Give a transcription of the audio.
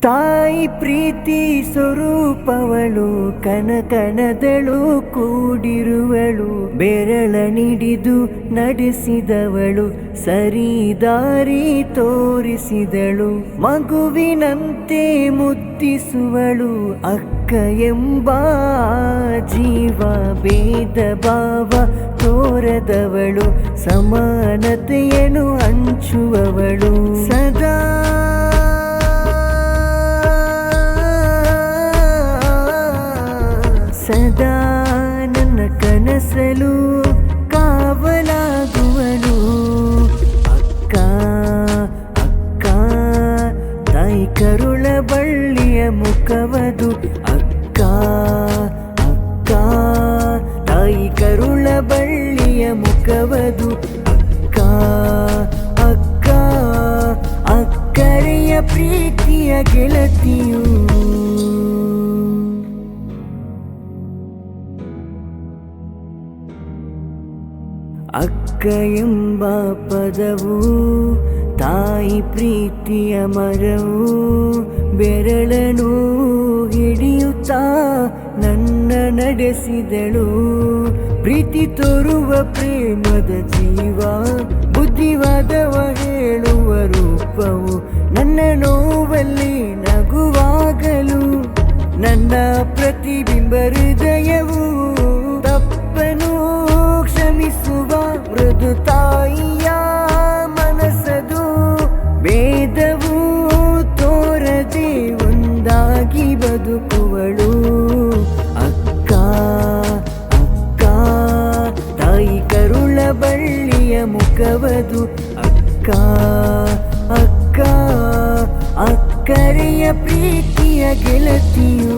ತಾಯಿ ಪ್ರೀತಿ ಸ್ವರೂಪವಳು, ಕನಕನದಳು ಕೂಡಿರುವಳು, ಬೆರಳ ನಿಡಿದು ನಡೆಸಿದವಳು, ಸರಿ ದಾರಿ ತೋರಿಸಿದಳು, ಮಗುವಿನಂತೆ ಮುದ್ದಿಸುವಳು ಅಕ್ಕ ಎಂಬ ಜೀವ, ಭೇದ ಭಾವ ತೋರದವಳು, ಸಮಾನತೆಯನ್ನು ಹಂಚುವವಳು, ಸದಾ ಸದಾ ನನ್ನ ಕನಸಲು ಕಾವಲಾಗುವಳು ಅಕ್ಕ ಅಕ್ಕ. ತಾಯಿ ಕರುಳ ಬಳ್ಳಿಯ ಮುಖವದು ಅಕ್ಕ ಅಕ್ಕ, ತಾಯಿ ಕರುಳ ಬಳ್ಳಿಯ ಮುಖವದು ಅಕ್ಕ ಅಕ್ಕ. ಅಕ್ಕರೆಯ ಪ್ರೀತಿಯ ಗೆಳತಿಯು. ಅಕ್ಕ ಎಂಬ ಪದವು ತಾಯಿ ಪ್ರೀತಿಯ ಮರವು, ಬೆರಳನು ಹಿಡಿಯುತ್ತಾ ನನ್ನ ನಡೆಸಿದಳು, ಪ್ರೀತಿ ತೋರುವ ಪ್ರೇಮದ ಜೀವ, ಬುದ್ಧಿವಾದವ ಹೇಳುವ ರೂಪವು, ನನ್ನ ನೋವಲ್ಲಿ ನಗುವಾಗಲು ನನ್ನ ಪ್ರತಿಬಿಂಬ ಹೃದಯವು, ತಪ್ಪನು ಕ್ಷಮಿಸುವ ಮೃದು ತಾಯಿಯ ಮನಸ್ಸದು, ಭೇದವು ತೋರದೆ ಒಂದಾಗಿ ಬದುಕುವಳು ಅಕ್ಕ ಅಕ್ಕ. ತಾಯಿ ಕರುಳ ಬಳ್ಳಿಯ ಮುಖವದು ಅಕ್ಕ ಅಕ್ಕ. ಅಕ್ಕರೆಯ ಪ್ರೀತಿಯ ಗೆಳತಿಯು.